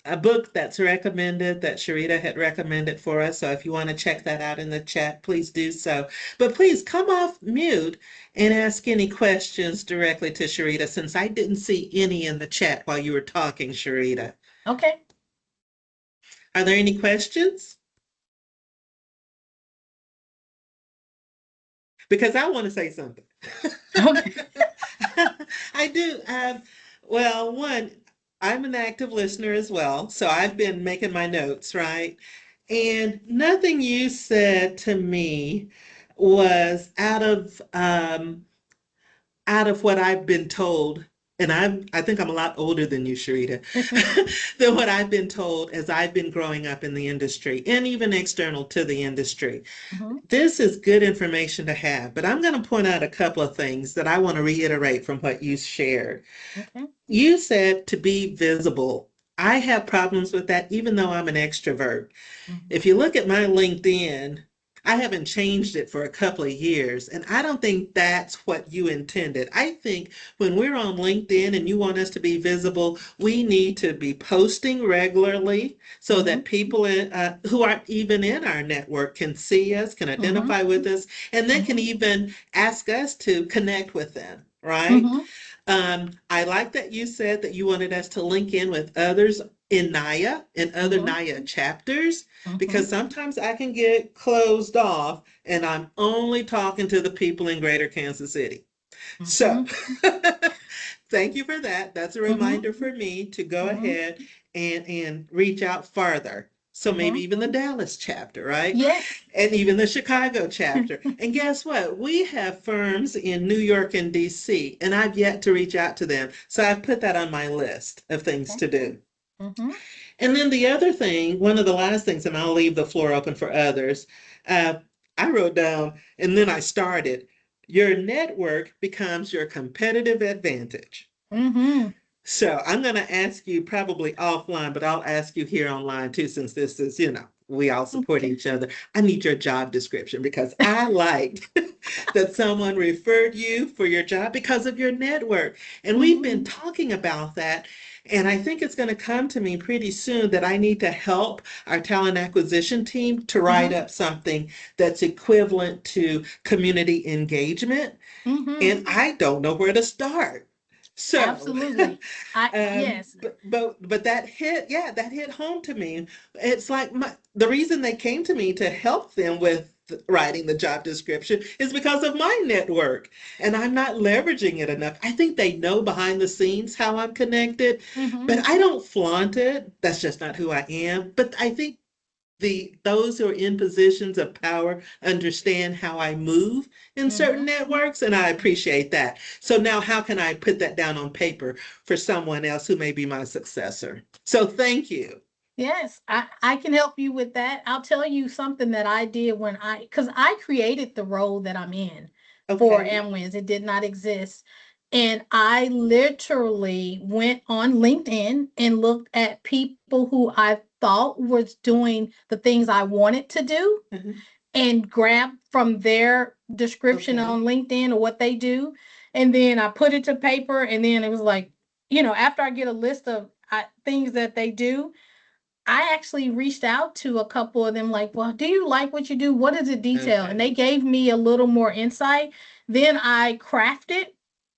a book that's recommended that Sharita had recommended for us. So if you want to check that out in the chat, please do so. But please come off mute and ask any questions directly to Sharita since I didn't see any in the chat while you were talking, Sharita. Okay. Are there any questions? Because I want to say something. Okay. I do. Well, one, I'm an active listener as well, so I've been making my notes, right? And nothing you said to me was out of what I've been told, and I think I'm a lot older than you, Sharita, than what I've been told as I've been growing up in the industry and even external to the industry. Mhm. This is good information to have, but I'm going to point out a couple of things that I want to reiterate from what you shared. Okay. You said to be visible. I have problems with that, even though I'm an extrovert. Mhm. If you look at my LinkedIn, I haven't changed it for a couple of years, and I don't think that's what you intended. I think when we're on LinkedIn and you want us to be visible, we need to be posting regularly so that Mhm. people who aren't even in our network can see us, can Mhm. identify with us, and they can Mhm. even ask us to connect with them, right? Mhm. I like that you said that you wanted us to link in with others in NAYA and other Mhm. NAYA chapters because Mhm. sometimes I can get closed off and I'm only talking to the people in Greater Kansas City. So Mhm. thank you for that. That's a Mhm. reminder for me to go Mhm. ahead and reach out farther. So maybe Mhm. even the Dallas chapter, right? Yes. And even the Chicago chapter. And guess what? We have firms in New York and DC, and I've yet to reach out to them. So I've put that on my list of things Okay. to do. Mhm. And then the other thing, one of the last things, and I'll leave the floor open for others. Uh, I wrote down, and then I started. Your network becomes your competitive advantage. Mhm. So I'm going to ask you probably offline, but I'll ask you here online too, since this is, we all support Okay. each other. I need your job description because I liked that someone referred you for your job because of your network. And we've Mhm. been talking about that. And I think it's going to come to me pretty soon that I need to help our talent acquisition team to write Mhm. up something that's equivalent to community engagement. Mhm. And I don't know where to start. So, Absolutely. I yes. but that hit, yeah, that hit home to me. It's like the reason they came to me to help them with writing the job description is because of my network, and I'm not leveraging it enough. I think they know behind the scenes how I'm connected, Mhm. but I don't flaunt it. That's just not who I am. But I think those who are in positions of power understand how I move in certain Mhm. networks, and I appreciate that. So now how can I put that down on paper for someone else who may be my successor? So thank you. Yes, I can help you with that. I'll tell you something that I did when because I created the role that I'm in for Okay. Amwins. It did not exist. And I literally went on LinkedIn and looked at people who I thought was doing the things I wanted to do. Mhm. and grab from their description Okay. on LinkedIn or what they do. And then I put it to paper. And then it was like, after I get a list of things that they do, I actually reached out to a couple of them, like, well, do you like what you do? What is it detail? And Okay. they gave me a little more insight. Then I crafted.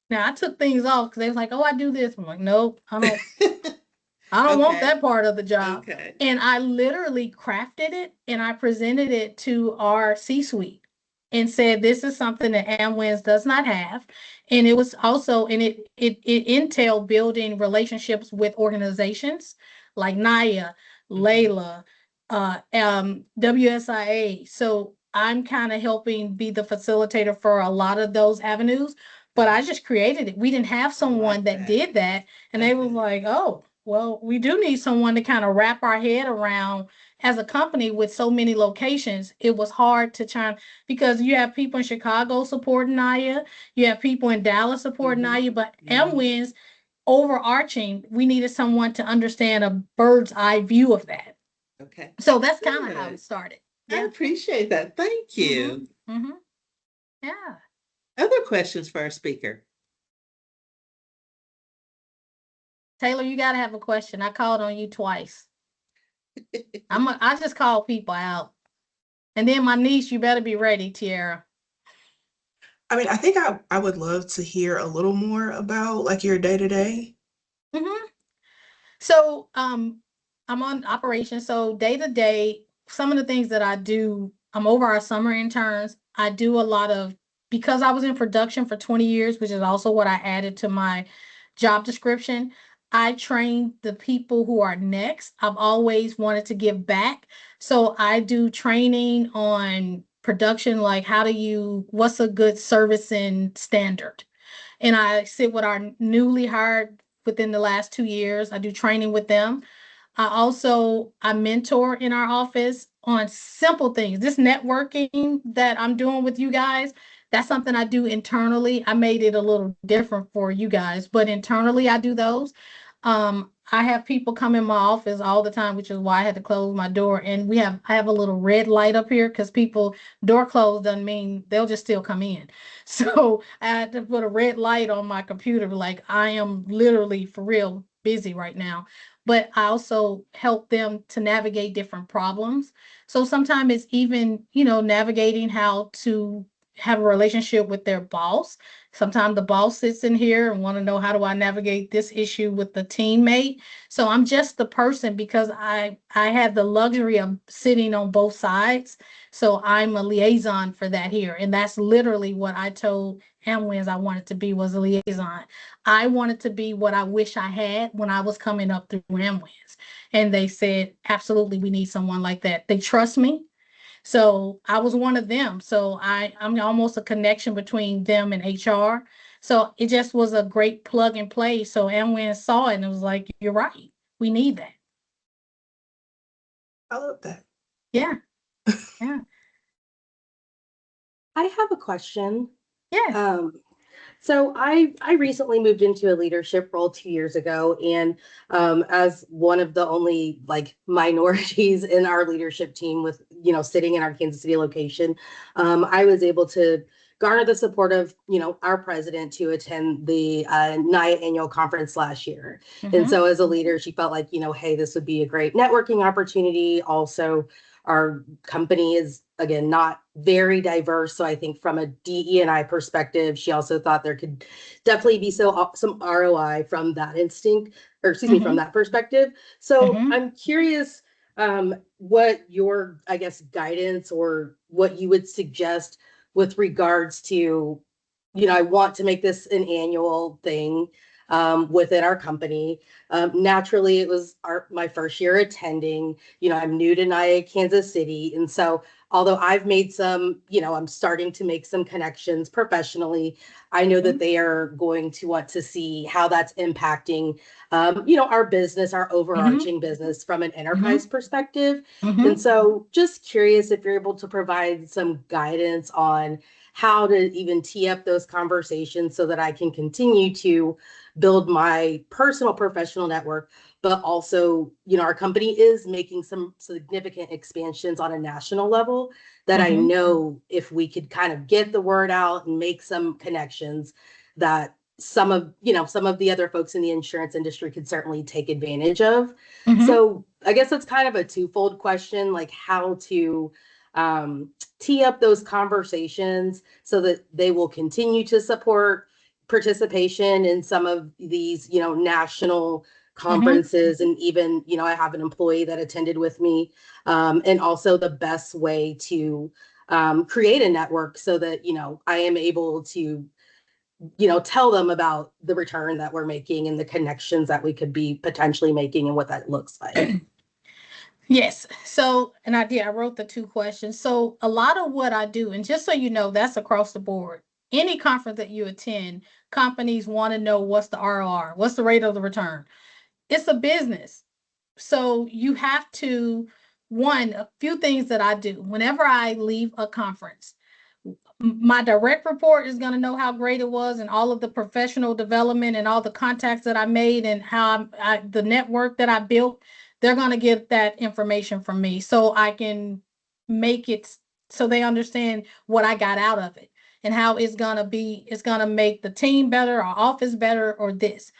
Now I took things off because they was like, oh, I do this. I'm like, nope, I don't want Okay. that part of the job. Okay. And I literally crafted it and I presented it to our C-suite and said, this is something that Amwins does not have. And it was also, and it entailed building relationships with organizations like NIA, Mhm. Layla, WSIA. So I'm kind of helping be the facilitator for a lot of those avenues. But I just created it. We didn't have I someone like that that. did that. And they was Okay. like, oh, well, we do need someone to kind of wrap our head around as a company with so many locations. It was hard to try because you have people in Chicago supporting Naya, you have people in Dallas supporting Hmm. Naya, but Hmm. Amwins overarching, we needed someone to understand a bird's eye view of that. Okay. So that's kind of how it Good. started. I Yeah. appreciate that. Thank Mm-hmm. you. Mm-hmm. Yeah. Other questions for our speaker? Taylor, you gotta have a question. I called on you twice. I just call people out. And then my niece, you better be ready, Tiara. I mean, I think I would love to hear a little more about like your day to day. Mm-hmm. So, I'm on operations. So day to day, some of the things that I do, I'm over our summer interns. I do a lot of because I was in production for 20 years, which is also what I added to my job description. I train the people who are next. I've always wanted to give back. So I do training on production, like what's a good servicing standard? And I sit with our newly hired within the last 2 years. I do training with them. I mentor in our office on simple things. This networking that I'm doing with you guys, that's something I do internally. I made it a little different for you guys, but internally I do those. I have people come in my office all the time, which is why I had to close my door. And I have a little red light up here because people door closed doesn't mean they'll just still come in. So I had to put a red light on my computer, like I am literally for real busy right now. But I also help them to navigate different problems. So sometimes it's even, navigating how to have a relationship with their boss. Sometimes the boss sits in here and want to know, how do I navigate this issue with the teammate? So I'm just the person because I had the luxury of sitting on both sides. So I'm a liaison for that here. And that's literally what I told Amwins I wanted to be, was a liaison. I wanted to be what I wish I had when I was coming up through Amwins. And they said, absolutely, we need someone like that. They trust me. So I was one of them. So I'm almost a connection between them and HR. So it just was a great plug and play. So Amwin saw it and it was like, you're right. We need that. I love that. Yeah. Yeah. I have a question. Yes. Um, so I recently moved into a leadership role 2 years ago, and as one of the only like minorities in our leadership team, with sitting in our Kansas City location, I was able to garner the support of our president to attend the NIA annual conference last year. And Mm-hmm. so as a leader, she felt like hey, this would be a great networking opportunity. Also, our company is again not very diverse, so I think from a DE&I perspective, she also thought there could definitely be some ROI from that instinct, or excuse me, from Mm-hmm. that perspective. So Mm-hmm. I'm curious, what your, I guess, guidance or what you would suggest with regards to, I want to make this an annual thing within our company. Naturally, it was my first year attending. I'm new to NIA Kansas City. And so, although I've made some, I'm starting to make some connections professionally, I know that they are going to want to see how that's impacting, our business, our Mm-hmm. overarching business from an Mm-hmm. enterprise perspective. And Mm-hmm. so, just curious if you're able to provide some guidance on how to even tee up those conversations so that I can continue to build my personal professional network but also, our company is making some significant expansions on a national level that I know if we could kind of get the word out and make some connections, that some of the other folks in the insurance industry could certainly take advantage of. So I guess it's kind of a twofold question, like how to tee up those conversations so that they will continue to support participation in some of these, national conferences. And even, I have an employee that attended with me, and also the best way to create a network so that, I am able to, tell them about the return that we're making and the connections that we could be potentially making and what that looks like. Yes. So, and I wrote the 2 questions. So a lot of what I do, and just so you know, that's across the board. Any conference that you attend, companies want to know what's the ROR, what's the rate of the return. It's a business. So you have to, a few things that I do whenever I leave a conference. My direct report is going to know how great it was and all of the professional development and all the contacts that I made and how the network that I built. They're going to get that information from me so I can make it so they understand what I got out of it and how it's going to make the team better, our office better, or this.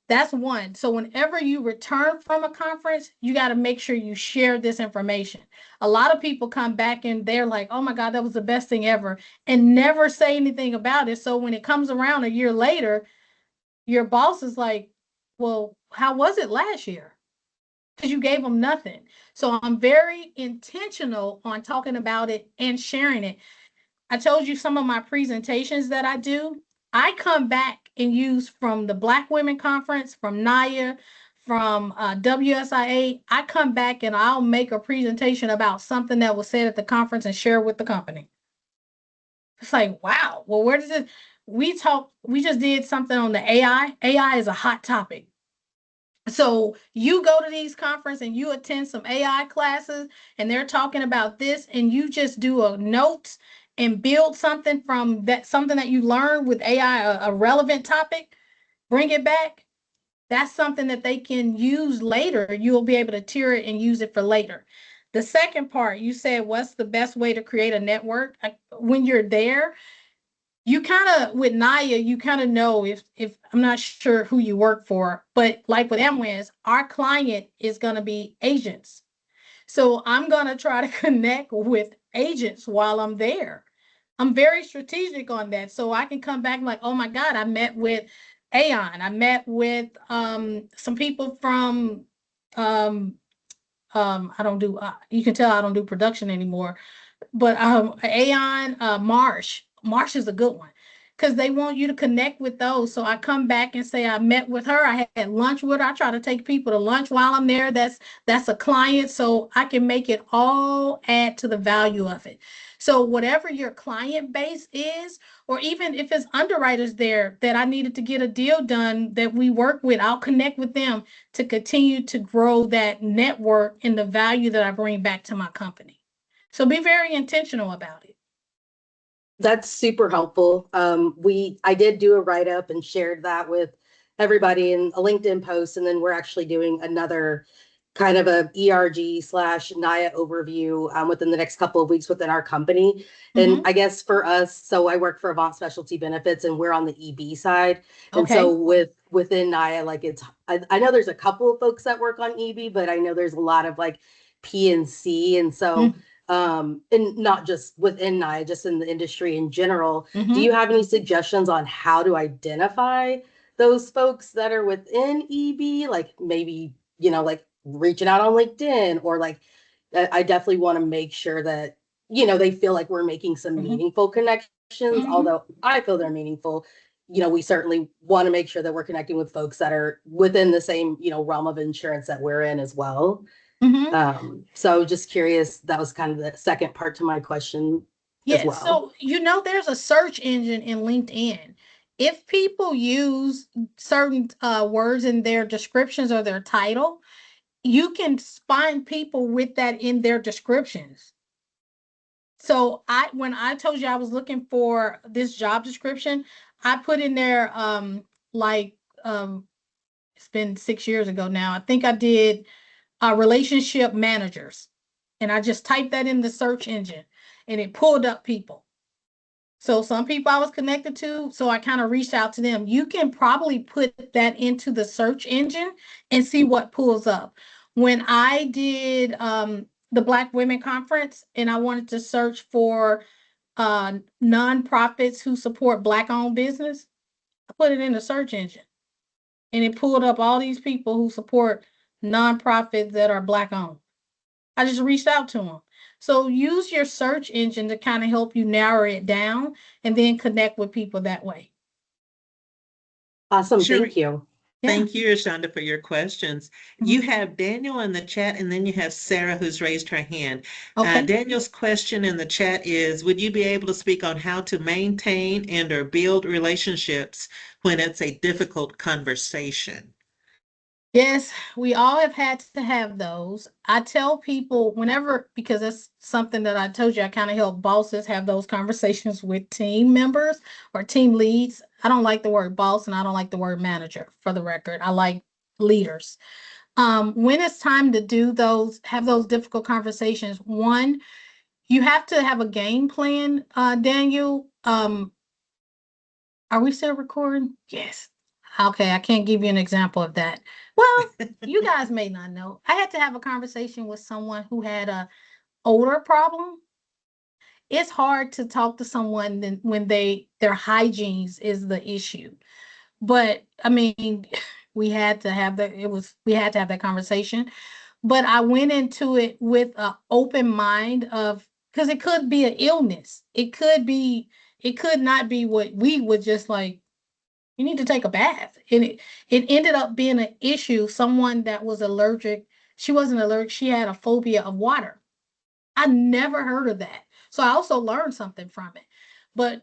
That's one. So whenever you return from a conference, you got to make sure you share this information. A lot of people come back and they're like, oh my God, that was the best thing ever, and never say anything about it. So when it comes around a year later, your boss is like, well, how was it last year? Because you gave them nothing. So I'm very intentional on talking about it and sharing it. I told you some of my presentations that I do. I come back and use from the Black Women Conference, from NIA, from WSIA. I come back and I'll make a presentation about something that was said at the conference and share with the company. It's like, wow, well, where does it? We just did something on the AI. AI is a hot topic. So you go to these conferences and you attend some AI classes and they're talking about this, and you just do a notes and build something from that, something that you learned with AI, a relevant topic, bring it back. That's something that they can use later. You'll be able to tier it and use it for later. The second part, you said, what's the best way to create a network? When you're there, you kind of, with Naya, you kind of know if I'm not sure who you work for, but like with MWINS, our client is going to be agents. So I'm going to try to connect with agents while I'm there. I'm very strategic on that. So I can come back like, oh my God, I met with Aon. I met with some people from I don't do you can tell I don't do production anymore, but Aon, Marsh is a good one because they want you to connect with those. So I come back and say I met with her. I had lunch with her. I try to take people to lunch while I'm there. That's a client, so I can make it all add to the value of it. So whatever your client base is, or even if it's underwriters there that I needed to get a deal done that we work with, I'll connect with them to continue to grow that network and the value that I bring back to my company. So be very intentional about it. That's super helpful. I did do a write-up and shared that with everybody in a LinkedIn post, and then we're actually doing another kind of a ERG/NIA overview within the next couple of weeks within our company. And I guess for us, so I work for Avant Specialty Benefits, and we're on the EB side. And so within NIA, like I know there's a couple of folks that work on EB, but I know there's a lot of like P&C, and so. And not just within NIA, just in the industry in general. Do you have any suggestions on how to identify those folks that are within EB? Like maybe, like reaching out on LinkedIn, or like, I definitely want to make sure that, they feel like we're making some meaningful connections, although I feel they're meaningful. We certainly want to make sure that we're connecting with folks that are within the same, realm of insurance that we're in as well. So just curious, that was kind of the second part to my question as well. So, there's a search engine in LinkedIn. If people use certain words in their descriptions or their title, you can find people with that in their descriptions. So when I told you I was looking for this job description, I put in there it's been 6 years ago now. I think I did relationship managers. And I just typed that in the search engine and it pulled up people. So some people I was connected to, so I kind of reached out to them. You can probably put that into the search engine and see what pulls up. When I did the Black Women Conference and I wanted to search for nonprofits who support Black-owned business, I put it in the search engine and it pulled up all these people who support nonprofits that are Black-owned. I just reached out to them. So use your search engine to kind of help you narrow it down and then connect with people that way. Awesome. Sure. Thank you. Yeah. Thank you, Ashonda, for your questions. You have Daniel in the chat, and then you have Sarah who's raised her hand. Okay. Daniel's question in the chat is, would you be able to speak on how to maintain and or build relationships when it's a difficult conversation? Yes, we all have had to have those. I tell people whenever, because that's something that I told you, I kind of help bosses have those conversations with team members or team leads. I don't like the word boss and I don't like the word manager, for the record. I like leaders. When it's time to do those, have those difficult conversations, one, you have to have a game plan, Daniel. Are we still recording? Yes. Okay, I can't give you an example of that. Well, you guys may not know. I had to have a conversation with someone who had a odor problem. It's hard to talk to someone when their hygiene is the issue. But I mean, we had to have that conversation. But I went into it with an open mind of, because it could be an illness. It could not be what we would just like, you need to take a bath. And it ended up being an issue. Someone that was allergic, she wasn't allergic, she had a phobia of water. I never heard of that. So I also learned something from it. But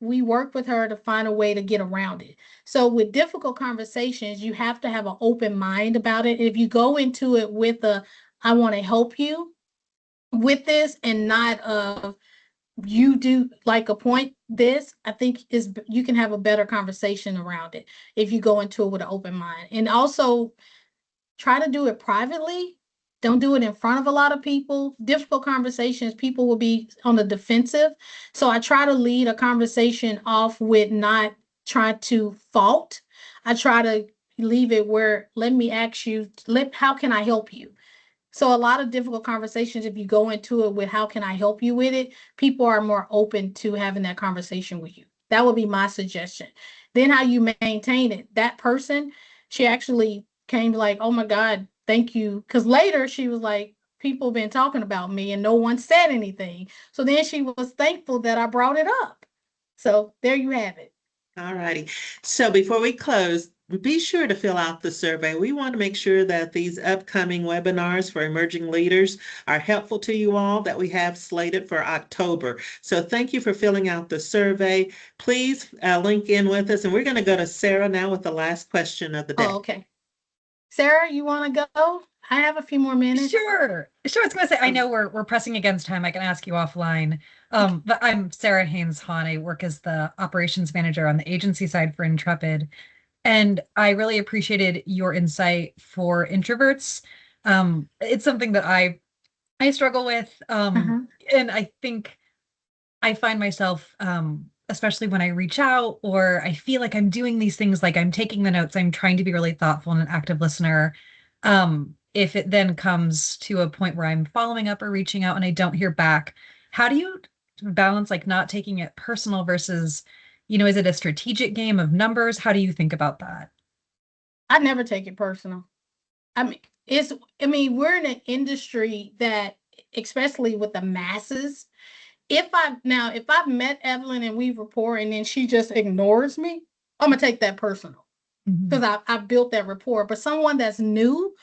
we worked with her to find a way to get around it. So with difficult conversations, you have to have an open mind about it. If you go into it with I want to help you with this and not you do like a point this, I think you can have a better conversation around it if you go into it with an open mind. And also try to do it privately. Don't do it in front of a lot of people. Difficult conversations, people will be on the defensive. So I try to lead a conversation off with not trying to fault. I try to leave it where, let me ask you, how can I help you? So a lot of difficult conversations, if you go into it with how can I help you with it, people are more open to having that conversation with you. That would be my suggestion. Then how you maintain it. That person, she actually came like, oh my God, thank you. Because later she was like, people been talking about me and no one said anything. So then she was thankful that I brought it up. So there you have it. All righty. So before we close, be sure to fill out the survey. We want to make sure that these upcoming webinars for emerging leaders are helpful to you all that we have slated for October. So thank you for filling out the survey. Please link in with us. And we're going to go to Sarah now with the last question of the day. Oh, okay. Sarah, you want to go? I have a few more minutes. Sure. I was going to say, I know we're pressing against time. I can ask you offline. But I'm Sarah Haynes-Hahn. I work as the operations manager on the agency side for Intrepid. And I really appreciated your insight for introverts. It's something that I struggle with. And I think I find myself, especially when I reach out or I feel like I'm doing these things, like I'm taking the notes, I'm trying to be really thoughtful and an active listener. If it then comes to a point where I'm following up or reaching out and I don't hear back, how do you balance like not taking it personal versus, is it a strategic game of numbers? How do you think about that? I never take it personal. We're in an industry that, especially with the masses, if I've met Evelyn and we rapport and then she just ignores me, I'm gonna take that personal because I've built that rapport. But someone that's new,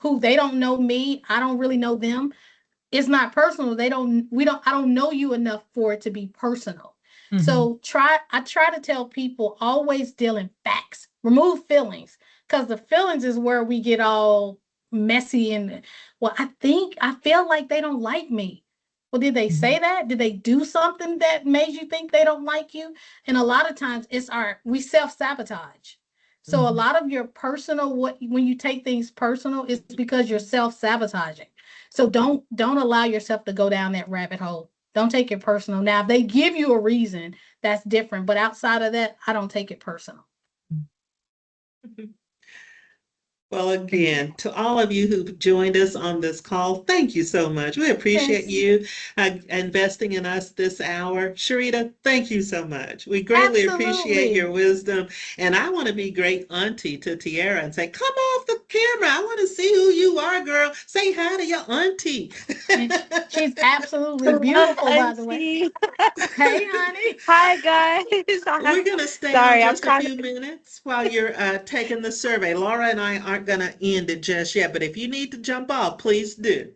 who they don't know me, I don't really know them, it's not personal. I don't know you enough for it to be personal. So I try to tell people, always deal in facts, remove feelings, because the feelings is where we get all messy and, well, I feel like they don't like me. Well, did they say that? Did they do something that made you think they don't like you? And a lot of times we self-sabotage. So a Mhm. lot of your personal, when you take things personal, is because you're self-sabotaging. So don't allow yourself to go down that rabbit hole. Don't take it personal. Now, if they give you a reason, that's different. But outside of that, I don't take it personal. Well, again, to all of you who've joined us on this call, thank you so much. We appreciate Yes, you investing in us this hour. Sharita, thank you so much. We greatly appreciate your absolutely. wisdom. And I want to be great auntie to Tiara and say, come off the camera. I want to see who you are, girl. Say hi to your auntie. And she's absolutely Hello, beautiful, by the way. Auntie. Hey, honey. Hi, guys. We're going to stay on Sorry, I'm just a kind few minutes while you're taking the survey. Laura and I aren't going to end it just yet, but if you need to jump off, please do.